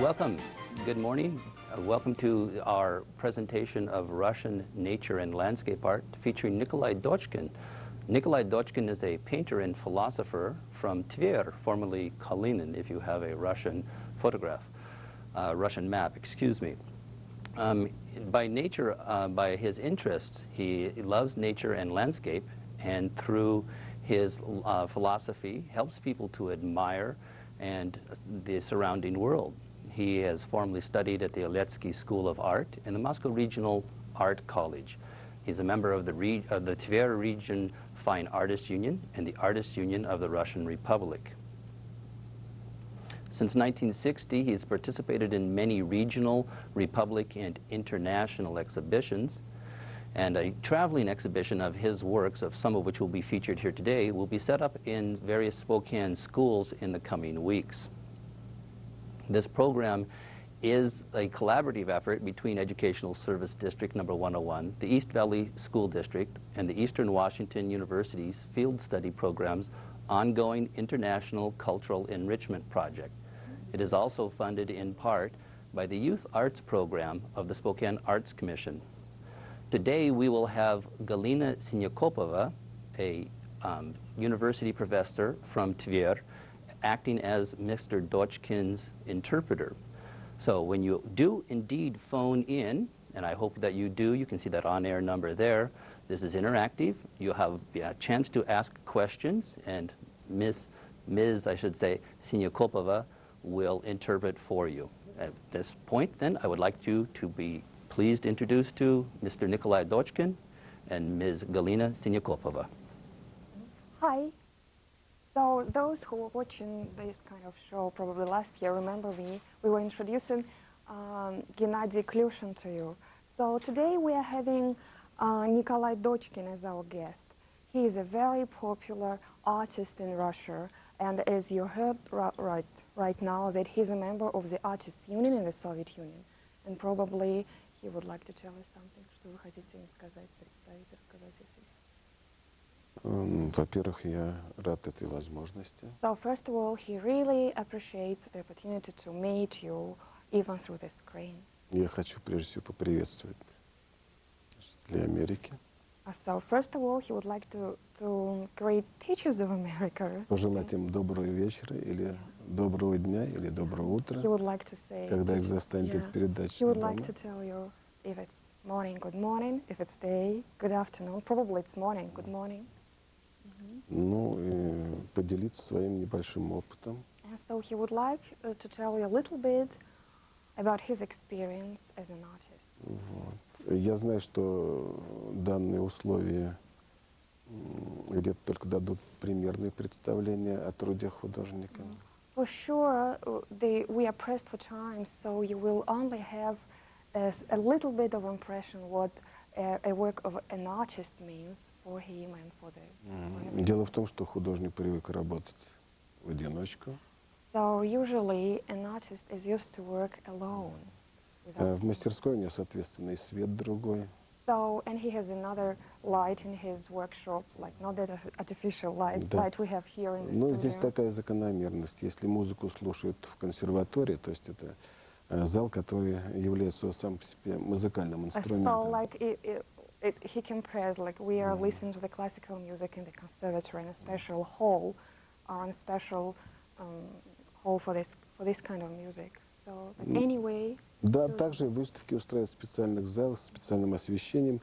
Welcome. Good morning. Welcome to our presentation of Russian nature and landscape art featuring Nikolai Dочкин. Nikolai Dочкин is a painter and philosopher from Tver, formerly Kalinin, if you have a Russian photograph, Russian map, excuse me. By nature, by his interests, he loves nature and landscape, and through his philosophy helps people to admire and the surrounding world. He has formerly studied at the Oletsky School of Art and the Moscow Regional Art College. He's a member of the Tver Region Fine Artists Union and the Artists Union of the Russian Republic. Since 1960, he's participated in many regional, republic, and international exhibitions. And a traveling exhibition of his works, of some of which will be featured here today, will be set up in various Spokane schools in the coming weeks. This program is a collaborative effort between Educational Service District number 101, the East Valley School District, and the Eastern Washington University's Field Study Program's ongoing International Cultural Enrichment Project. It is also funded in part by the Youth Arts Program of the Spokane Arts Commission. Today we will have Galina Sinyakopova, a university professor from Tver, acting as Mr. Dочкин's interpreter. So when you do indeed phone in, and I hope that you do, you can see that on-air number there. This is interactive. You'll have a chance to ask questions, and Ms. I should say, Sinyakopova will interpret for you. At this point, then, I would like you to be pleased introduced to Mr. Nikolai Dочкин and Ms. Galina Sinyakopova. Hi. So those who were watching this kind of show probably last year remember me. We were introducing Gennady Klyushin to you. So today we are having Nikolai Dочкин as our guest. He is a very popular artist in Russia, and as you heard right now, that he's a member of the Artists Union in the Soviet Union. And probably he would like to tell us something. Что вы хотите им сказать, представить, рассказать о себе? Во-первых, я рад этой возможности. So first of all, he really appreciates the opportunity to meet you, even through the screen. Я хочу прежде всего поприветствовать для Америки. So first of all, he would like to greet teachers of America. Пожелать им доброго вечера, или доброго дня, или доброго утра, He would like to say, когда их застанет эта передача he would дома. like to tell you if it's morning, good morning, if it's day, good afternoon. Probably it's morning, good morning. Ну, и поделиться своим небольшим опытом. And so he would like to tell you a little bit about his experience as an artist. Вот. Я знаю, что данные условия где-то только дадут примерные представления о труде художника. For sure, we are pressed for time, so you will only have a little bit of impression what a work of an artist means for him and for the... Дело в том, что художник привык работать в одиночку. So usually an artist is used to work alone. В мастерской у него, соответственно, и свет другой. So, and he has another light in his workshop, like not that artificial light, light we have here in the Ну, studio. здесь такая закономерность. Если музыку слушают в консерватории, то есть это зал, который является сам по себе музыкальным инструментом. So, like he compares, like we are listening to the classical music in the conservatory in a special hall, or in a special hall for this kind of music. So, but anyway. Да, также выставки устраивают в специальных залах с специальным освещением,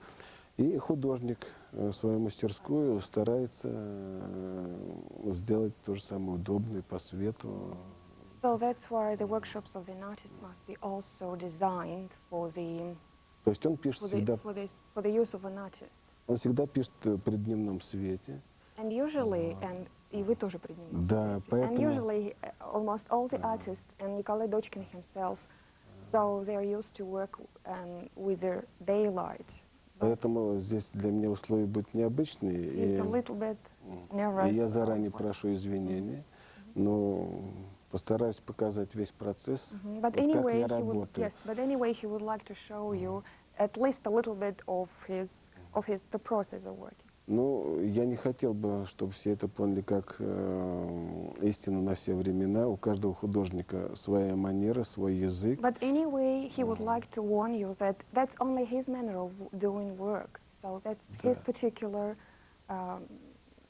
и художник свою мастерскую старается сделать то же самое удобное по свету. So that's why the workshops of an artist must be also designed for the. То есть он пишет всегда. For the use of an artist. Он всегда пишет при дневном свете. And usually, and и вы тоже при дневном Да, свете. поэтому. And usually, almost all the artists, and Nikolai Dочкин himself, so they're used to work with their daylight. Поэтому здесь для меня условия будут необычные. He's a little bit nervous. И я заранее прошу извинения, но постараюсь показать весь процесс, But как anyway, я работаю. yes, but anyway, he would like to show you at least a little bit of the process of working. Ну, я не хотел бы, чтобы все это поняли как истину на все времена. У каждого художника своя манера, свой язык. But anyway, he would like to warn you that that's only his manner of doing work. So that's his particular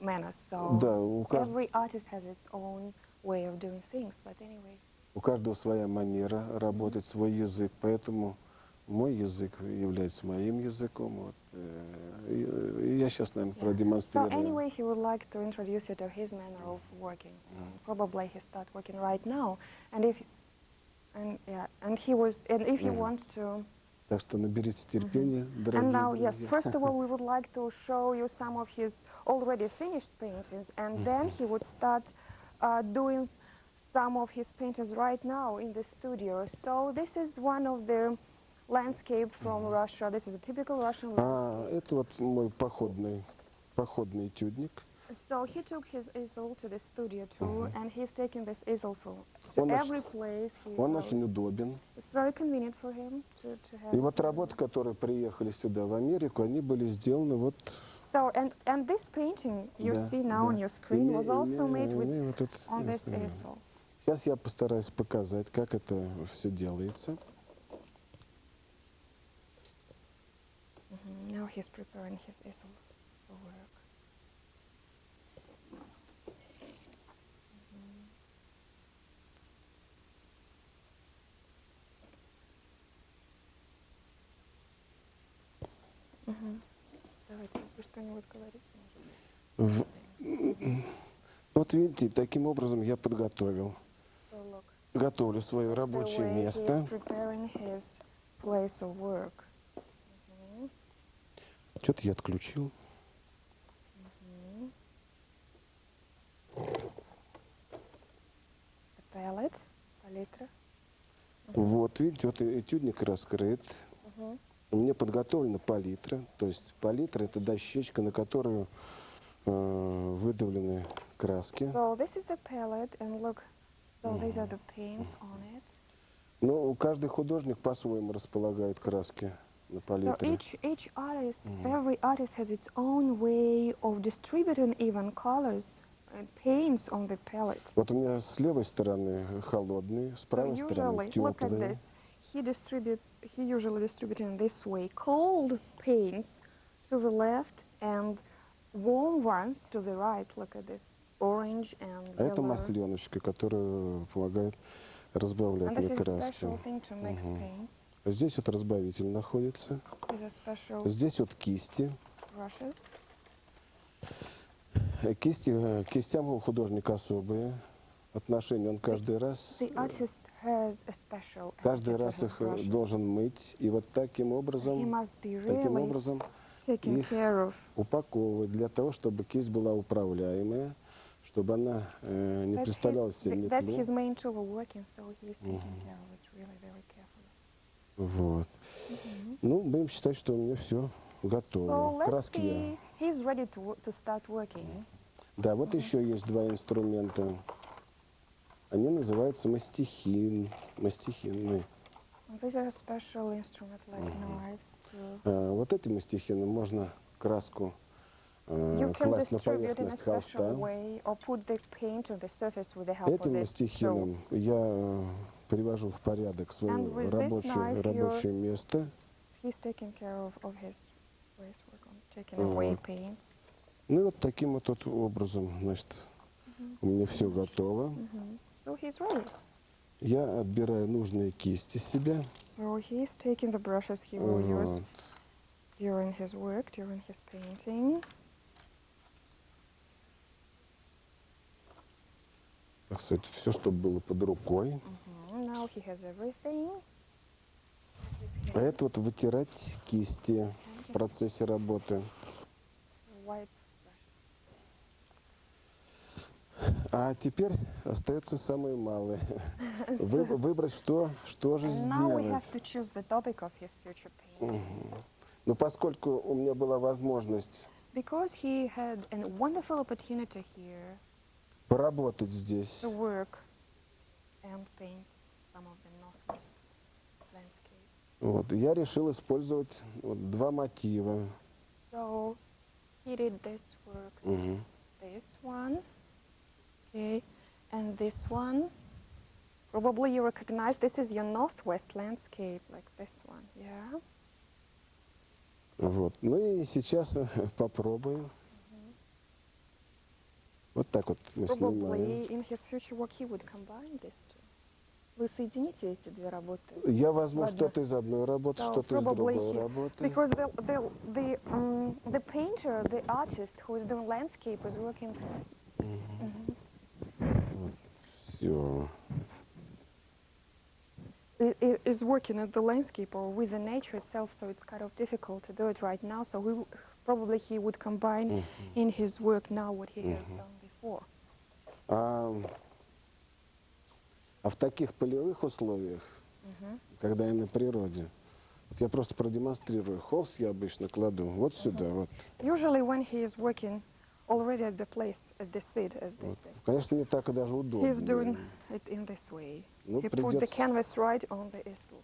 manner. So Да, every artist has its own way of doing things. But anyway. у каждого своя манера работать, свой язык. Поэтому мой язык является моим языком. Вот. И я сейчас, наверное, So продемонстрирую. anyway, he would like to introduce you to his manner of working. So probably he start working right now, and if he wants to. Так что наберитесь терпения, дорогие And now, друзья. yes, first of all, we would like to show you some of his already finished paintings, and then he would start doing some of his paintings right now in the studio. So this is one of the landscape from Russia. This is a typical Russian landscape. Это вот мой походный этюдник. So he took his easel to the studio too, and he's taking this easel to every place he Он goes. очень удобен. It's very convenient for him to have. И вот работы, которые приехали сюда, в Америку, они были сделаны вот... So, and this painting you see now on your screen was also made with, on this easel. Сейчас я постараюсь показать, как это все делается. Now he's preparing his easel for work. Давайте, вы что-нибудь говорите? Вот видите, таким образом я подготовил. Готовлю свое рабочее место. Что-то я отключил. Палитра. Вот, видите, вот этюдник раскрыт. У меня подготовлена палитра. То есть палитра — это дощечка, на которую выдавлены краски. So this is the palette, and look, so these are the paints on it. Ну, каждый художник по-своему располагает краски на палитре. So each artist, every artist has its own way of distributing even colors and paints on the palette. Вот у меня с левой стороны холодные, с правой стороны Look at теплые. this. He usually distributes in this way cold paints to the left and warm ones to the right. Look at this, orange and А это yellow. масленочка, которая помогает разбавлять And this мне is a краски. special thing to mix paints. Здесь вот разбавитель находится. These are special Здесь вот кисти. brushes. К кистям у художника особые отношения. Он каждый раз The artist has a special каждый attitude to раз his их brushes. должен мыть. И вот таким He образом must be really taken их care of. упаковывать для того, чтобы кисть была управляемая, чтобы она не представляла себе That's his метлу. main tool of working, so he's taking care of it really very carefully. Вот. Ну, будем считать, что у меня все готово. So let's Краски я. see. He's ready to start working. Да, вот еще есть два инструмента. Они называются мастихины. These are special instruments like knives too. Вот эти мастихины можно краску You can класть на distribute in a поверхность special холста. way or put the paint on the surface with the help of Этим this. мастихином я привожу в порядок свое And with this knife рабочее место. He's taking care of his place work on taking away paints. Ну и вот таким вот образом, значит, у меня все готово. So he's ready. Я отбираю нужные кисти себе. So he's taking the brushes he will use during his work, during his painting. Так сказать, все, что было под рукой. Now he has everything. А это вот вытирать кисти в процессе работы. Wipe. А теперь остается самое малое. Выбрать, что же Now we have сделать. to choose the topic of his future painting. Но поскольку у меня была возможность Because he had a wonderful opportunity here поработать здесь, to work and paint some of the northwest landscape. вот, я решил использовать вот два мотива. So he did this works. Мгм. This one, okay, and this one. Probably you recognize this is your northwest landscape, like this one, yeah. Вот. Ну и сейчас попробуем. Вот так вот мы снимаем. Probably in his future work he would combine these two. Вы соедините эти две работы? Я возьму Ладно. что-то из одной работы, So что-то из probably другой he, работы. because the painter, the artist who is doing landscape is working. Все. Is working at the landscape or with the nature itself, so it's kind of difficult to do it right now. So probably he would combine in his work now what he has done before. А в таких полевых условиях, когда я на природе, вот я просто продемонстрирую. Холст я обычно кладу вот сюда. Вот. Usually when he is working already at the place, at the seat, as they Вот. say, Конечно, не так и даже удобно. he's doing it in this way. Ну, He put the придется... canvas right on the easel.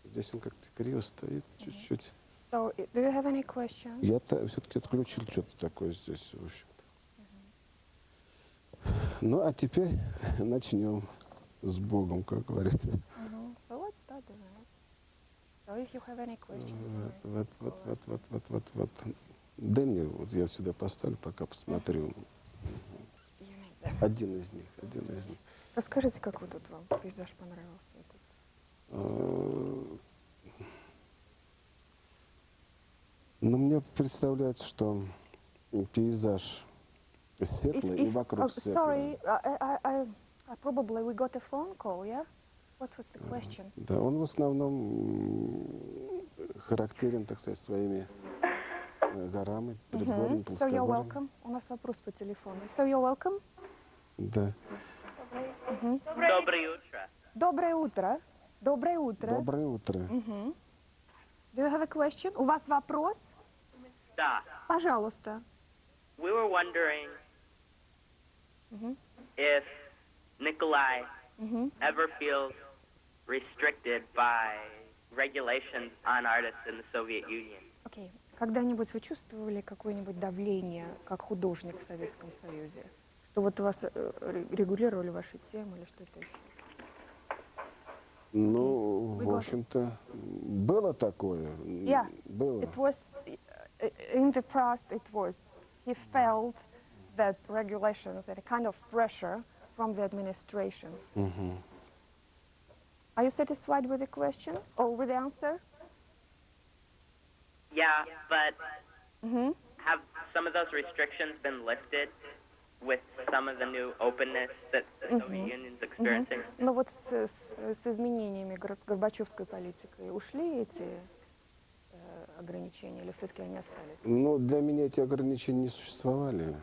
Здесь он как-то криво стоит чуть-чуть. So, do you have any questions? Я все-таки отключил что-то такое здесь, в общем-то. Ну, а теперь начнем с Богом, как говорится. So let's start doing it. So if you have any questions, Вот. Дай мне, вот я сюда поставлю, пока посмотрю. you make them. Один из них. Расскажите, как вот тут вам пейзаж понравился? Ну, мне представляется, что пейзаж светлый и вокруг Sorry, светлый. probably we got a phone call, yeah? What was the question? Да, он в основном характерен, так сказать, своими горами, предгорьями, So you're плоскогорьями. welcome. У нас вопрос по телефону. So you're welcome. Да. Доброе утро. Доброе утро. Доброе утро. Доброе утро. Do you have a question? У вас вопрос? Да. Пожалуйста. We were wondering if Nikolai ever feels restricted by regulations on artists in the Soviet Union. Окей. Когда-нибудь вы чувствовали какое-нибудь давление как художник в Советском Союзе? Что вот вас регулировали ваши темы или что-то еще? Ну, в общем-то, было такое. Yeah, Было. it was, in the past it was, he felt that regulations and a kind of pressure from the administration. Are you satisfied with the question or with the answer? Yeah, but have some of those restrictions been lifted with some of the new openness that the Soviet Union is experiencing? Ну вот с изменениями Горбачевской политикой ушли эти ограничения или все-таки они остались? Ну, для меня эти ограничения не существовали.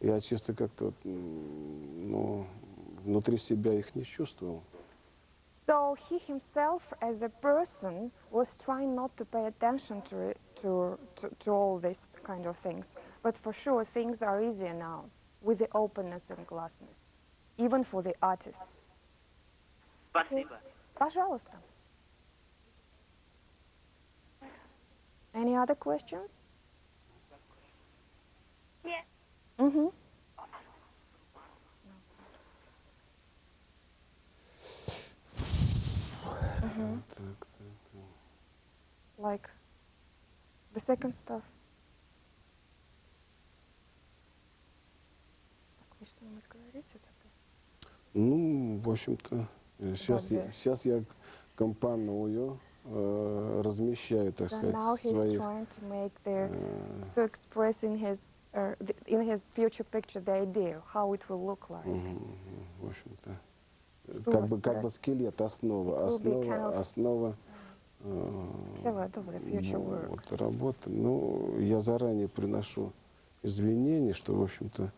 Я чисто как-то, ну, внутри себя их не чувствовал. So he himself, as a person, was trying not to pay attention to all these kind of things. But for sure, things are easier now with the openness and glassness, even for the artists. Спасибо. Пожалуйста. Any other questions? Yes. Mm-hmm. Like the second stuff. Вы что-нибудь говорите тогда? Ну, в общем-то, сейчас я компоную, размещаю, так So сказать, now he's свои... trying to make to express in his future picture the idea how it will look like. В общем-то, Что у вас как бы скелет, основа Skeleton of the future work. вот, работы. Ну, я заранее приношу извинения, что, в общем-то,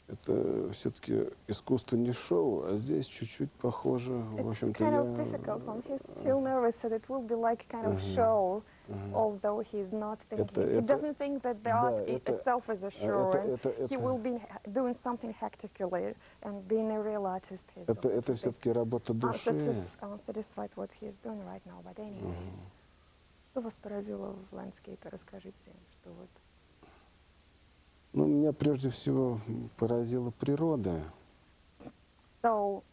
это все-таки искусство не шоу, а здесь чуть-чуть похоже, в общем-то, It's kind of difficult one. He's still nervous that it will be like kind of show, although he's not thinking. He doesn't think that the art itself is a show, and he will be doing something hectically, and being a real artist. Это все-таки работа души. Unsatisfied what he is doing right now, but anyway. Что вас поразило в ландскейпе? Расскажите, что вот Ну, меня прежде всего поразила природа. So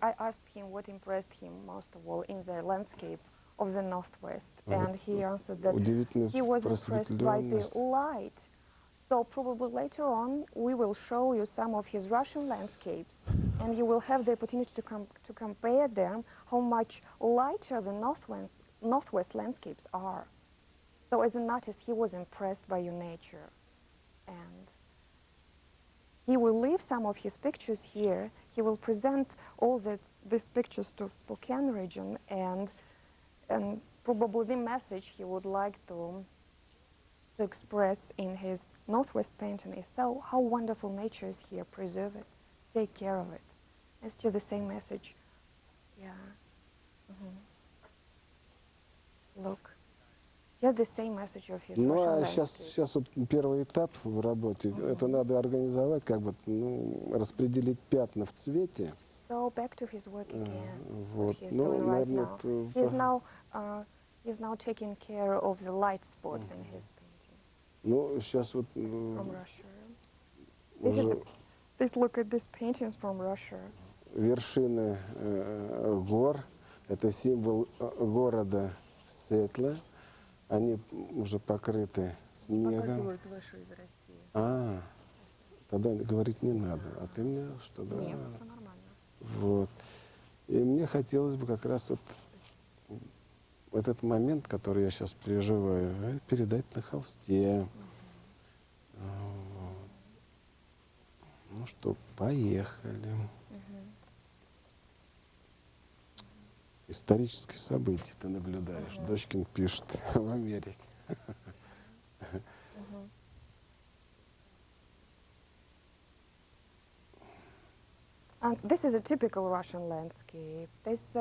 I asked him what impressed him most of all in the landscape of the Northwest, and he answered that Удивительная he was impressed by the просветленность. light. So probably later on we will show you some of his Russian landscapes, and you will have the opportunity to compare them, how much lighter the Northwest landscapes are. So as an artist, he was impressed by your nature, and he will leave some of his pictures here. He will present all these pictures to Spokane region, and probably the message he would like to express in his Northwest painting is how wonderful nature is here. Preserve it, take care of it. It's just the same message. Yeah. Look. Just the same message of his Ну, Russian а landscape. сейчас вот первый этап в работе. Это надо организовать, как бы, ну, распределить пятна в цвете. So back to his work again. Вот. What he's Ну, doing right наверное, now. He's now taking care of the light spots in his painting. ну, сейчас вот From Russia. уже Please look at these paintings from Russia. вершины гор. Это символ города Сетла. Они уже покрыты снегом. Выше из России. А, тогда говорить не надо. А ты мне что, да? Нет, все нормально. Вот. И мне хотелось бы как раз вот этот момент, который я сейчас переживаю, передать на холсте. Вот. Ну что, поехали. Исторические события ты наблюдаешь. Дочкин пишет в Америке. This is a typical Russian landscape. This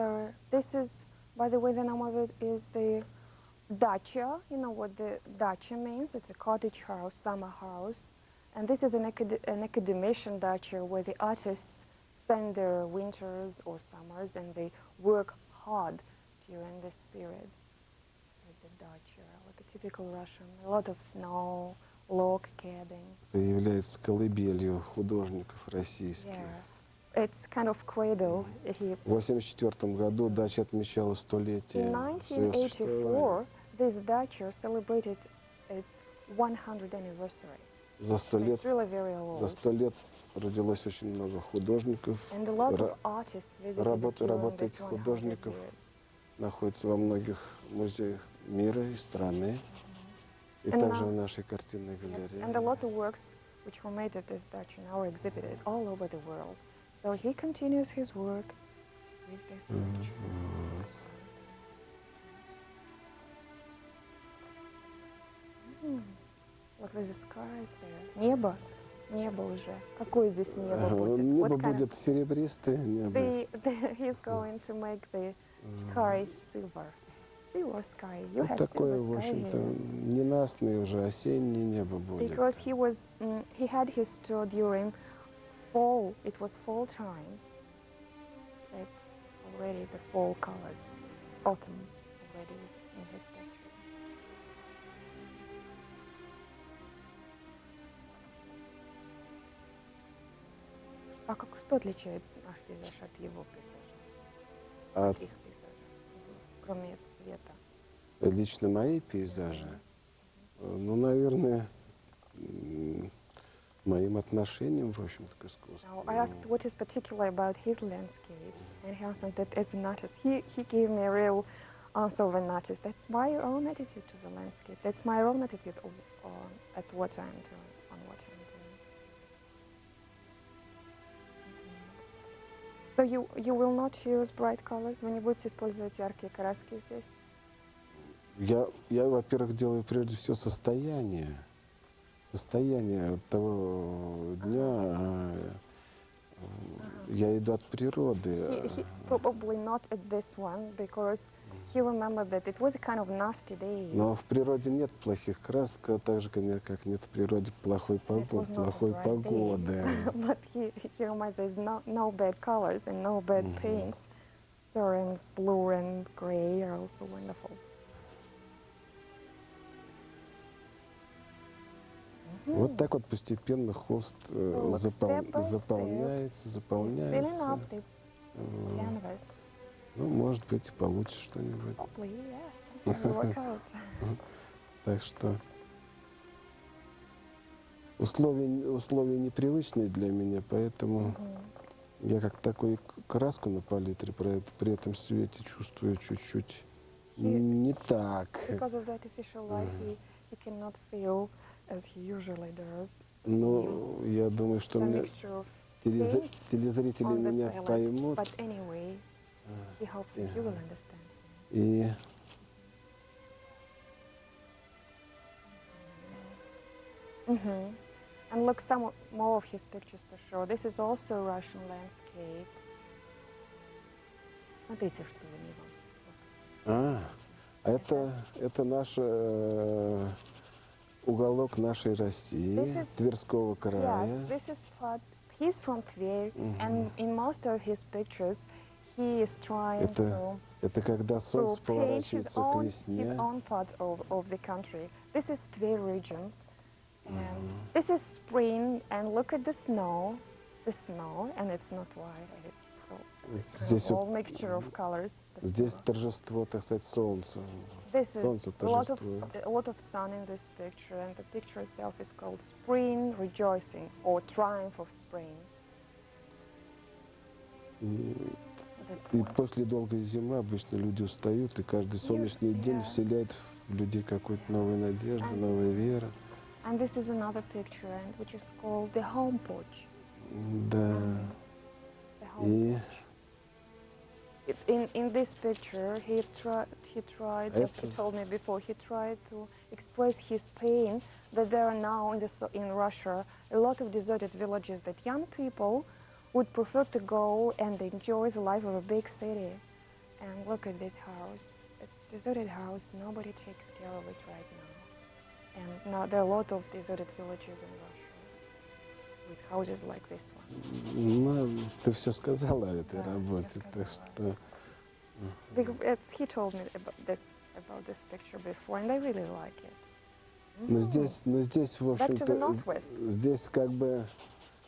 is, by the way, the name of it is the dacha. You know what the dacha means? It's a cottage house, summer house. And this is an academician dacha where the artists spend their winters or summers and they work hard during this period. Like the dacha, like a typical Russian. A lot of snow, log cabin. Это является колыбелью художников российских. Yeah. It's kind of cradle. В 1984 году дача отмечала столетие In своего 1984, существования. this dacha celebrated its 100th anniversary. За 100 лет, It's really very old. за 100 лет родилось очень много художников. And a lot of artists visited Работы during этих this 100 художников years. находятся во многих музеях мира и страны, и And также now- в нашей картинной Yes, галерее. and a lot of works which were made at this dacha now are exhibited all over the world. So he continues his work with this picture. Look, there's the skies there. Небо. Небо уже. Какое здесь небо будет? Небо What kind будет серебристое небо. he's going to make the sky silver. Silver sky. You Вот have такое, silver в sky общем-то, here. ненастное уже осеннее небо будет. Because he had his tour during fall. It was fall time. It's already the fall colors. Autumn already is in his picture. Что отличает наш пейзаж от его пейзажа? От Их пейзажа? Кроме цвета. лично мои пейзажи, ну, наверное, моим отношением, в общем-то, к искусству. Now, I asked what is particular about his landscapes, and he answered that as an artist, he gave me a real answer of an artist. That's my own attitude to the landscape. That's my own attitude at what I'm doing, on what I'm doing. So you will not use bright colors? Вы не будете использовать яркие краски здесь? Я, во-первых, делаю прежде всего состояние от того дня. Я иду от природы. He probably not at this one, because he remembered that it was a kind of nasty day. Но в природе нет плохих красок, так же, как нет в природе плохой It was not a плохой bright day. погоды. But he reminded there's no bad colors and no bad paints. So and blue and gray are also wonderful. Вот так вот постепенно холст look step by заполняется, He's filling up заполняется. the Вот. canvas. Ну, может быть, и получится что-нибудь. Hopefully, yes, something will work out. Так что условия непривычные для меня, поэтому я как такую краску на палитре при этом свете чувствую чуть-чуть не так. Because of the artificial light, he cannot feel as he usually does. Ну, я думаю, что The мне mixture of телезрители on the меня palette. поймут. But anyway, he hopes that you will understand. И And look, some more of his pictures to show. This is also Russian landscape. Смотрите, что у него. это наш уголок нашей России, Тверского края. Yes, this is part. He's from Tver, and in most of his pictures, he is trying to Это когда солнце paint his поворачивается к весне. own part of the country. This is Tver region, and this is spring. And look at the snow, and it's not white. It's Здесь all mixture of colors. Здесь торжество, так сказать, солнца. This is Солнце a lot of торжествует. sun in this picture, and the picture itself is called Spring Rejoicing or Triumph of Spring. И после долгой зимы обычно люди устают, и каждый солнечный день вселяет в людей какую-то новую надежду, новую веру. And this is another picture, and which is called the home porch. Да. The home И in this picture, he tried, as he told me before, he tried to express his pain that there are now in Russia a lot of deserted villages that young people would prefer to go and enjoy the life of a big city. And look at this house. It's a deserted house. Nobody takes care of it right now. And now there are a lot of deserted villages in Russia with houses like this one. ну, ты все сказала о этой работе, так что He told me about this picture before, and I really like it. но здесь, в Back to the общем-то, northwest. здесь как бы,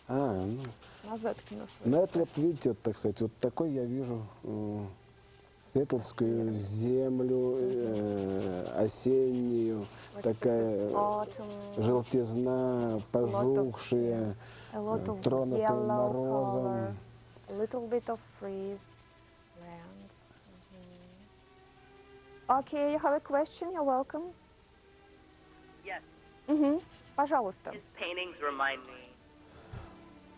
Назад к northwest. на это вот видите, вот, так сказать, вот такой я вижу светловскую землю осеннюю, такая желтизна, пожухшая, A lot of тронутая yellow морозом. color, a little bit of freeze land. Okay, you have a question? You're welcome. Yes, Пожалуйста. his paintings remind me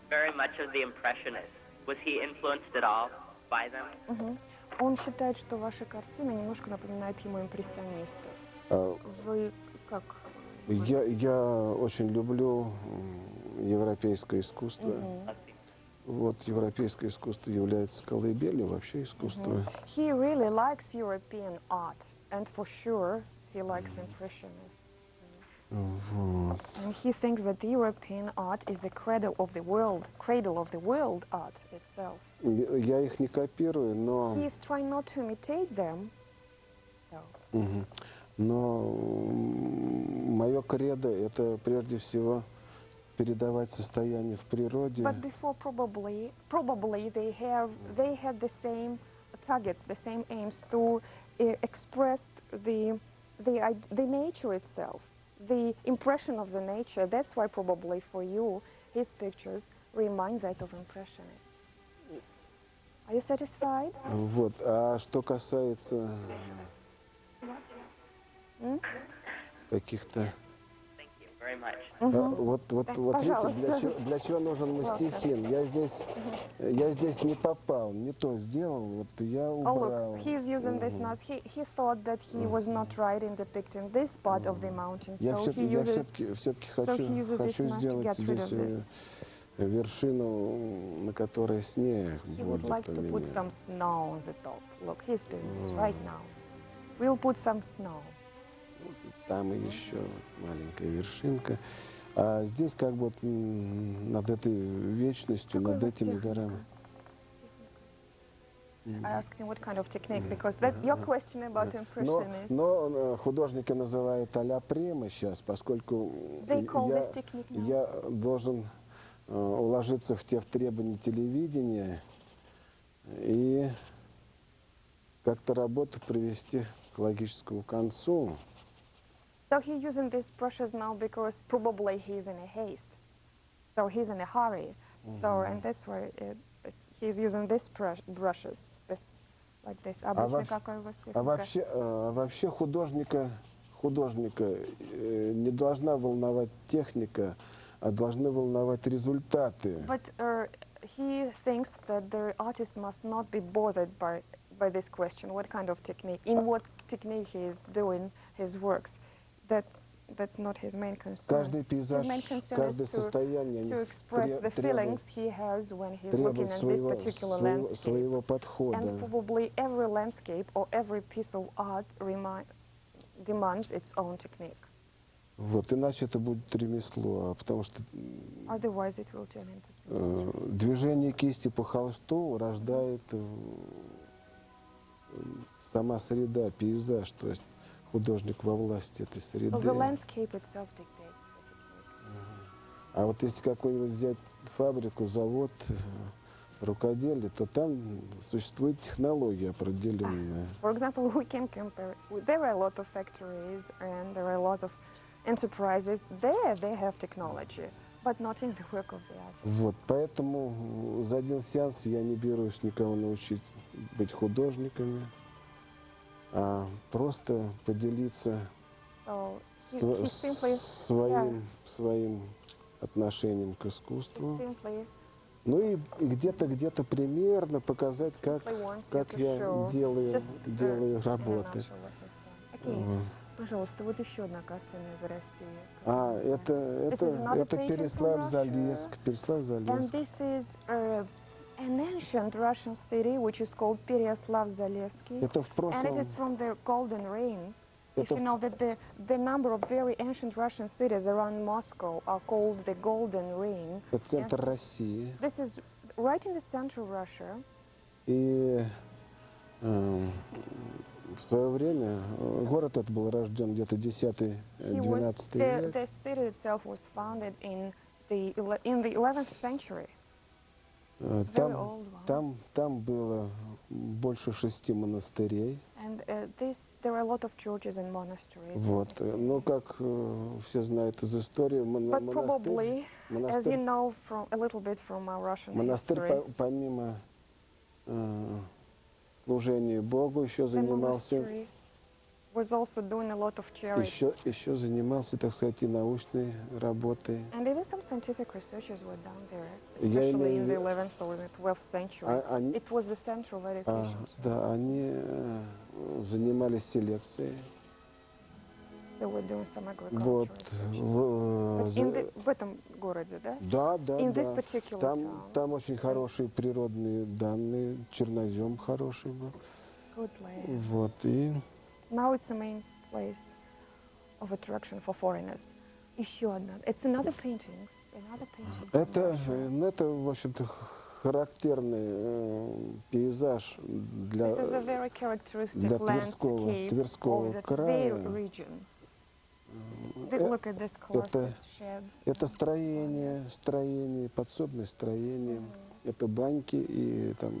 very much of the Impressionists. Was he influenced at all by them? Он считает, что ваши картины немножко напоминают ему импрессионистов. Вы как? Я очень люблю европейское искусство. Вот европейское искусство является колыбелью вообще искусства. He really likes European art, and for sure he likes Impressionists. Вот. And he thinks that the European art is the cradle of the world art itself. Я их не копирую, но... He is trying not to imitate them. Но мое кредо — это прежде всего передавать состояние в природе. But before probably they had the same targets, the same aims to express the nature itself, the impression of the nature. That's why probably for you his pictures remind that of Impressionists. Are you satisfied? Вот. А что касается каких-то... Thank you very much. Вот видите, для чего нужен мастихин? Я здесь не попал, не то сделал, вот я Oh убрал. look, he's using this now. He thought that he was not right in depicting this part of the mountain, Я so he все-таки uses this хочу knife to сделать get rid of здесь this. вершину, на которой снег He would будет like у to put меня. some snow on the top. Look, he's doing this right now. We'll put some snow. Там еще маленькая вершинка. А здесь как бы вот над этой вечностью, Какой над вот этими техника? горами. I asked him what kind of technique, because that your question about impressionism. Но художники называют а-ля према сейчас, поскольку They call this technique now. я должен уложиться в тех требования телевидения и как-то работу привести к логическому концу. So he's using these brushes now because probably he's in a haste. So he's in a hurry. So and that's why he's using these brushes, like this. Обычно какая у вас техника? Вообще художника не должна волновать техника, а должны волновать результаты. But he thinks that the artist must not be bothered by this question, what kind of technique, in what technique he is doing his works. That's not his main concern. Каждый пейзаж, His main concern каждое is состояние to express the feelings he has when he's looking at this particular своего landscape. подхода. And probably every landscape or every piece of art demands its own technique. Вот, иначе это будет ремесло, потому что Otherwise it will turn into движение кисти по холсту рождает сама среда, пейзаж, то есть художник во власти этой среды. So the landscape itself dictates the technique. А вот если какую-нибудь взять фабрику, завод, рукоделие, то там существует технология определенная. For example, we can compare. There are a lot of factories and there are a lot of enterprises. There they have technology, but not in the work of the artist. Вот, поэтому за один сеанс я не берусь никого научить быть художниками, а просто поделиться So he simply своим отношением к искусству. simply Ну и где-то примерно показать, как я делаю работы. Okay. Пожалуйста, вот еще одна картина из России. Это Переславль-Залеск. And this is an ancient Russian city which is called Переславль-Залесский. Это в прошлом. And it is from the Golden Reign. If you know that the number of very ancient Russian cities around Moscow are called the Golden Reign. Это центр России. This is right in the center of Russia. И в свое время город этот был рожден где-то 10-12 век. The city itself was founded in the 11th century. Там было больше 6 монастырей. And there are a lot of churches and monasteries. Вот, ну как все знают из истории, But probably, as you know a little bit from our Russian history, помимо служения Богу еще занимался. Was also doing a lot of charity. Еще занимался, так сказать, и научной работой. And even some scientific researches were done there, especially in the 11th or the 12th century. It was the center of education. Да, они занимались селекцией. They were doing some agriculture. Вот. В этом городе, да? Да. In this particular town. Там очень хорошие природные данные, чернозем хороший был. Good land. Вот, и Now it's a main place of attraction for foreigners. Еще одна. It's another painting. Это, в общем-то, характерный пейзаж для Тверского края. Это строение, подсобное строение, это баньки и там.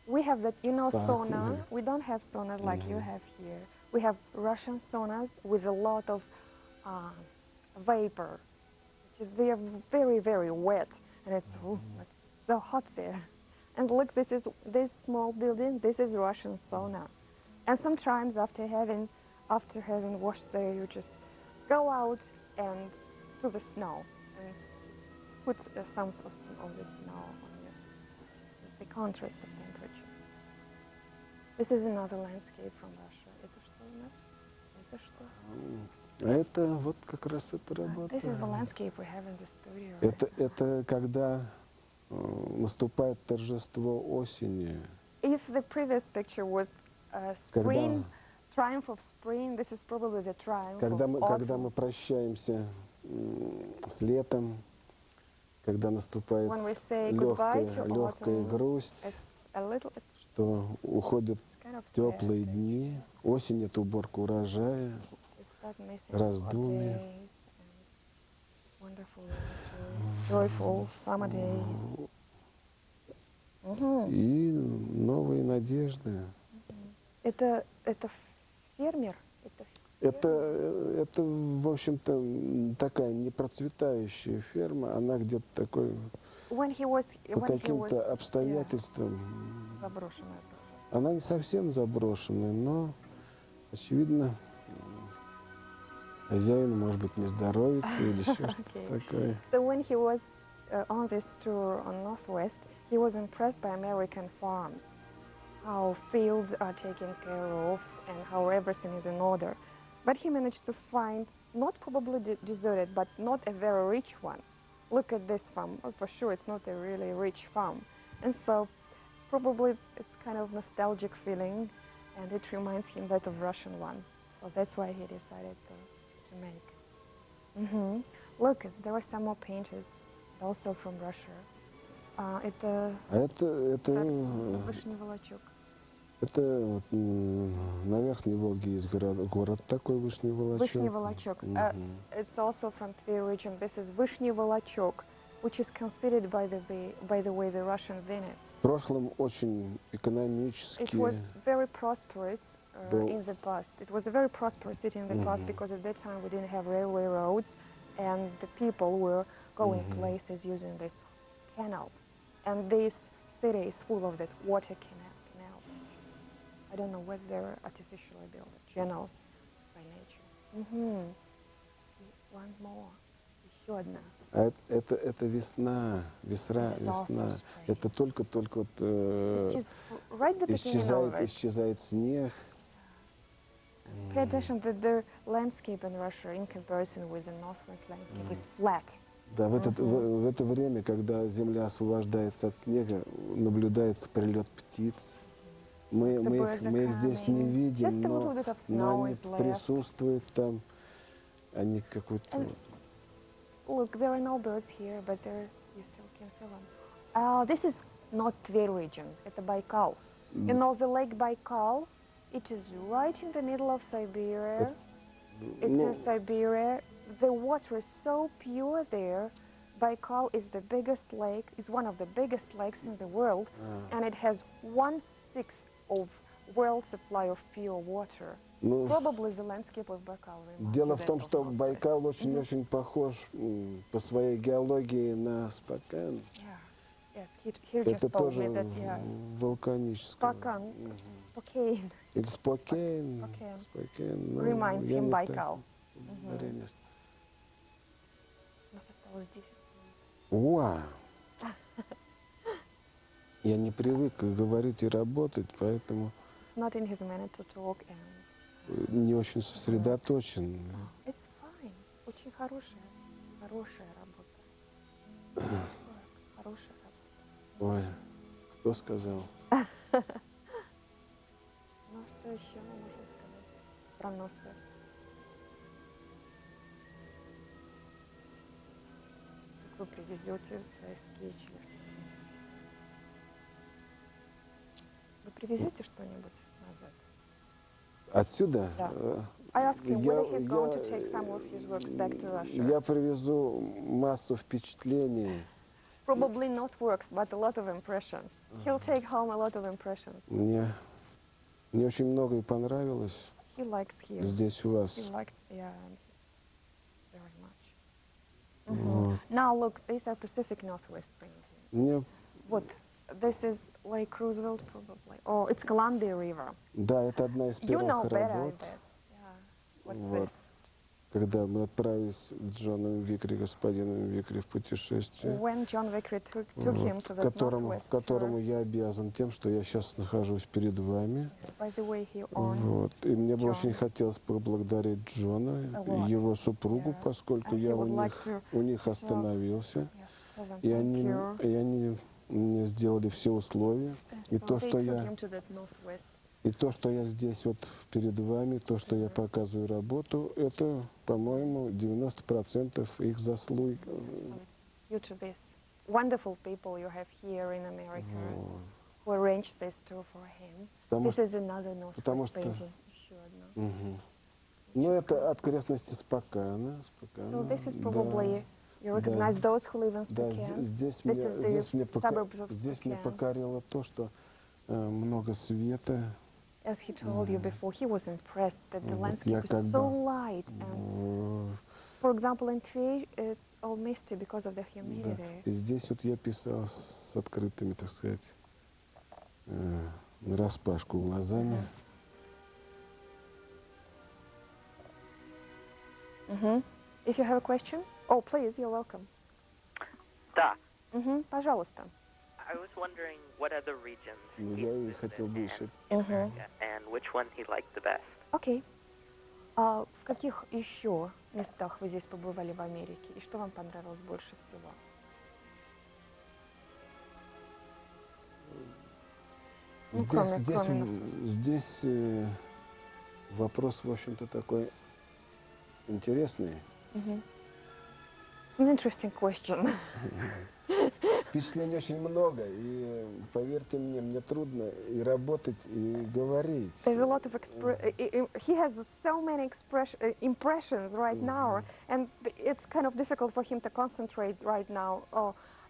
We have that, sauna. We don't have saunas like you have here. We have Russian saunas with a lot of vapor. They are very, very wet, and it's so hot there. And look, this small building. This is Russian sauna. And sometimes after having washed there, you just go out and to the snow and put some of the snow on you. It's the contrast of temperatures. This is another landscape from Russia. Это что у нас? Это что? А это вот как раз эта работа. This is the landscape we have in the studio. Это когда наступает торжество осени. If the previous picture was spring, triumph of spring, this is probably the triumph of autumn. Когда мы прощаемся с летом, когда наступает легкая грусть. что уходят It's kind of теплые sad. дни, осень — это уборка урожая, You start missing раздумья. holidays and wonderful, joyful summer days. И новые надежды. Это фермер? Это, в общем-то, такая непроцветающая ферма, она где-то такой, по каким-то обстоятельствам, заброшенная. она не совсем заброшенная, но, очевидно, хозяин, может быть, не здоровится или еще что-то такое. So when he was on this tour on Northwest, he was impressed by American farms, how fields are taken care of and how everything is in order. But he managed to find, not probably deserted, but not a very rich one. Look at this farm. Oh, for sure, it's not a really rich farm. And so probably it's kind of nostalgic feeling, and it reminds him that of Russian one. So that's why he decided to make. Look, there are some more painters, also from Russia. Это Это вышний волочок. вот, на Верхней Волге есть город такой, Вышний Волочок. Вышний волочок. It's also from Tver region. This is Вышний волочок, which is considered by the way the Russian Venice. В прошлом очень экономически. It was very prosperous in the past. It was a very prosperous city in the past because at that time we didn't have railway roads, and the people were going places using these canals. And this city is full of that water canals. I don't know whether they're artificially built, canals by nature. One more. Еще одна. Это весна. Это только вот исчезает снег. Pay attention that the landscape in Russia, in comparison with the northwest landscape, is flat. Да, в это время, когда земля освобождается от снега, наблюдается прилет птиц. Мы их здесь не видим, но они присутствуют там. Они какой-то... Look, there are no birds here, but you still can feel them. This is not Tver region, это Baikal. You know the lake Baikal? It is right in the middle of Siberia. It's in Siberia. The water is so pure there. Baikal is the biggest lake, is one of the biggest lakes in the world, and it has 1/6 of world supply of pure water. Probably the landscape of Baikal. Дело в том, что Байкал очень похож по своей геологии на Спокан. Это тоже вулканическое. Spokane. Или Спокейн. Reminds him Baikal. Уа! Я не привык говорить и работать, поэтому Not in his manner to talk and не очень сосредоточен. It's fine. Очень хорошая работа. Хорошая работа. Ой, кто сказал? Ну, что еще мы можем сказать про Носвет? Как вы привезете свои скетчи? Вы привезете что-нибудь назад? Отсюда? Да. I asked him whether he's going to take some of his works back to Russia. Я привезу массу впечатлений. Probably not works, but a lot of impressions. He'll take home a lot of impressions. Мне очень многое понравилось He likes here. здесь у вас. He likes, yeah, very much. Now look, these are Pacific Northwest paintings. Мне, What? This is Lake Roosevelt, probably. Oh, it's Columbia River. да, это одна из You know первых better, I работ, bet. Yeah. What's Вот. this? когда мы отправились с Джоном Викри, господином Викри, в путешествие, When John Vickery took him to the Northwest которому tour. я обязан тем, что я сейчас нахожусь перед вами. By the way, he owns Вот. И мне бы John. очень хотелось поблагодарить Джона A и lot. его супругу, Yeah. поскольку And he я would like to у них tell- остановился. Yes, tell them И thank you. они мне сделали все условия. И So то, they что took я him to that Northwest. И то, что я здесь вот перед вами, то, что я показываю работу, это, по-моему, 90% их заслуг. So it's due to these wonderful people you have here in America who arranged this tour for him. This is another Northwest painting. Еще одна. Ну, это окрестности Спокана. So this is probably, you recognize those who live in Spokane. This is the suburbs of здесь меня Spokane. покорило то, что много света. As he told you before, he was impressed that the landscape is so light. And, for example, in Tver, it's all misty because of the humidity. И здесь вот я писал с открытыми, так сказать, нараспашку глазами. If you have a question, oh, please, you're welcome. Да. Пожалуйста. I was wondering what other regions Я и хотел бы еще. and which one he liked the best. Окей. А в каких еще местах вы здесь побывали в Америке? И что вам понравилось больше всего? Здесь вопрос, в общем-то, такой интересный. An interesting question. Впечатлений очень много, и поверьте мне трудно и работать, и говорить. There's a lot of he has so many impressions right now, and it's kind of difficult for him to concentrate right now,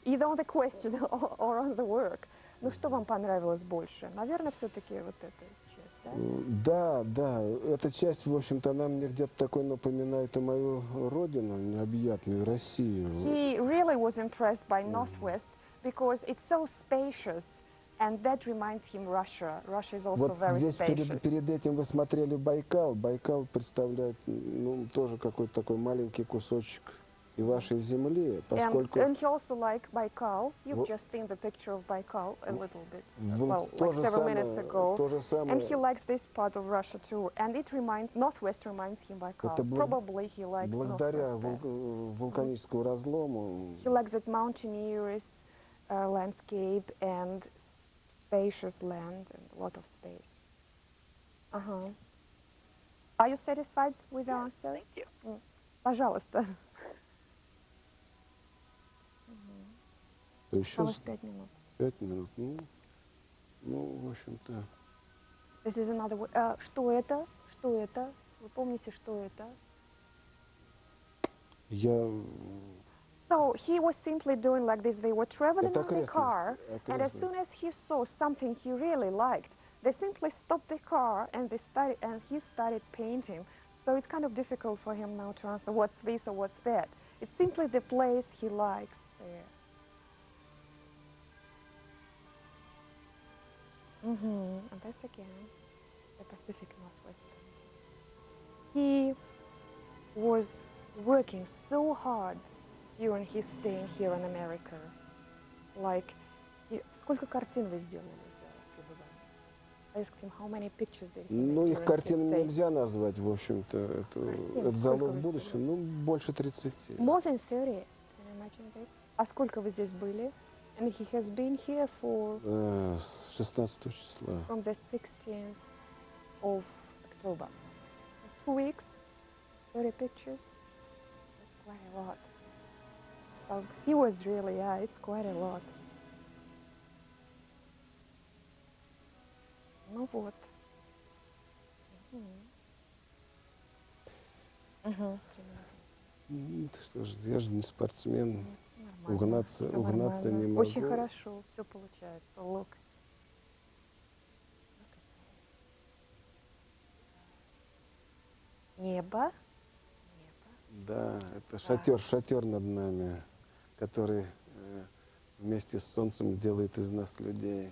either on the question or on the work. Ну что вам понравилось больше? Наверное, все-таки вот эта часть, да? Да, эта часть, в общем-то, она мне где-то такой напоминает и мою родину, необъятную Россию. He really was impressed by Northwest because it's so spacious, and that reminds him Russia. Russia is also very здесь spacious. перед этим вы смотрели Байкал. Байкал представляет, ну, тоже какой-то такой маленький кусочек и вашей земли, поскольку... And he also liked Baikal. You've just seen the picture of Baikal a little bit, well, like several minutes ago. And he likes this part of Russia too. And it reminds, Northwest reminds him Baikal. Probably he likes благодаря Northwest вулканическому разлому. He likes that mountaineerous landscape and spacious land and a lot of space. Are you satisfied with the answer? Thank you. Пожалуйста. Еще 5 минут. 5 минут. Ну, в общем-то. This is another word. Что это? Что это? Вы помните, что это? So he was simply doing like this. They were traveling in the car, and as soon as he saw something he really liked, they simply stopped the car and he started painting. So it's kind of difficult for him now to answer what's this or what's that. It's simply the place he likes there. And that's again the Pacific Northwest. He was working so hard during his staying here in America. Like, сколько картин вы сделали за пребывание? I asked him how many pictures did he make Ну, их during his картинами stay. нельзя назвать, в общем-то. Это залог будущего. Ну, больше 30. More than 30. Can you imagine this? А сколько вы здесь были? And he has been here for... С 16 числа. From the 16th of October. 2 weeks, 30 pictures. That's quite a lot. So he was really, it's quite a lot. Ну вот. Что ж, я же не спортсмен. Угнаться не могу. Очень хорошо, все получается. Look. Небо. Да, это шатер над нами, который вместе с солнцем делает из нас людей.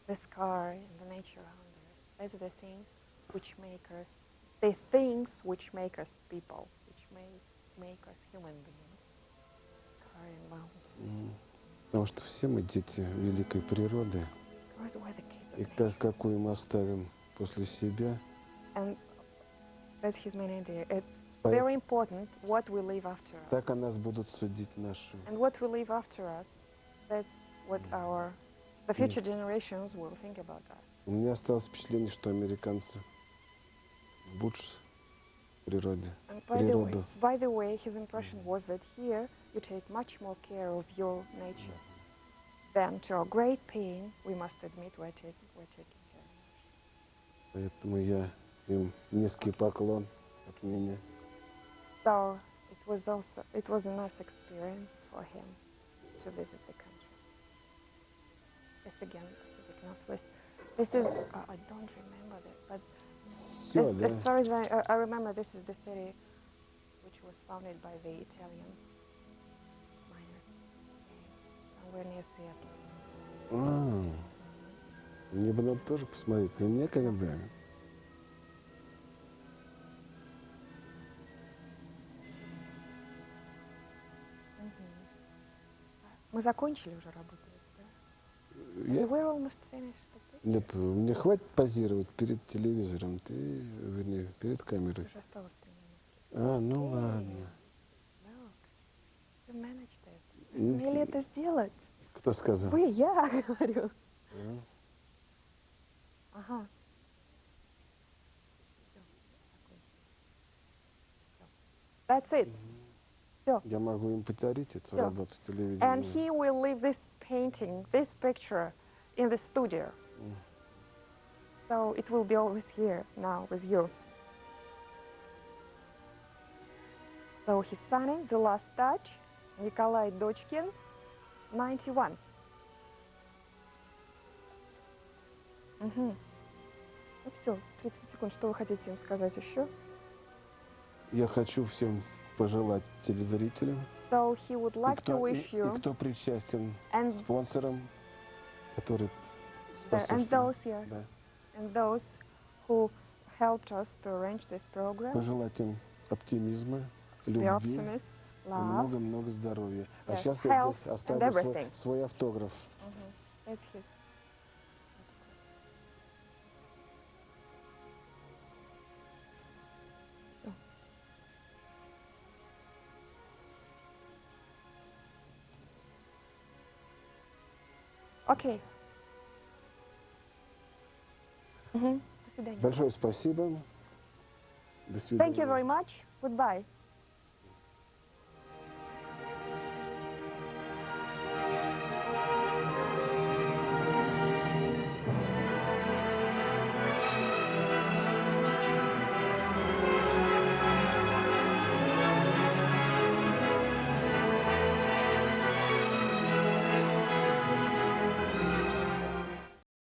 The sky and the nature around us. Those are the things which make us, the things which make us people, which make us human beings. Sky and mountains. Потому что все мы дети великой природы. Because we're the kids of И nature. какую мы оставим после себя. And that's his main idea. It's very important what we leave after us. Так о нас будут судить наши. And what we leave after us, that's what the future generations will think about us. У меня осталось впечатление, что американцы лучше в природе. And Природу. by the way, his impression was that here you take much more care of your nature. then to our great pain, we must admit we're taking care. Поэтому я им низкий поклон от меня. So it was a nice experience for him to visit the country. This again, Pacific Northwest. This is, I don't remember that, but as far as I remember, this is the city which was founded by the Italian miners, somewhere near Seattle. Мне бы надо тоже посмотреть, но некогда. Мы закончили уже работать, да? We're almost finished. Нет, мне хватит позировать перед телевизором, ты, вернее, перед камерой. Уже осталось 3 минуты. Ну ладно. Вы managed it. Вы сумели это сделать. Кто сказал? Вы, я говорю. Ага. That's it. Я могу им подарить эту работу телевидения. And he will leave this painting, this picture, in the studio. So it will be always here now with you. So he's signing the last touch. Николай Дочкин, 91. Ну все, 30 секунд. Что вы хотите им сказать еще? Я хочу всем пожелать телезрителям, so he would like to wish you, и кто причастен спонсорам, которые and those who helped us to arrange this program, пожелать им оптимизма, любви и много-много здоровья. А сейчас я здесь оставлю свой автограф. That's his. Окей. До свидания. Большое спасибо. До свидания. Thank you very much. Goodbye.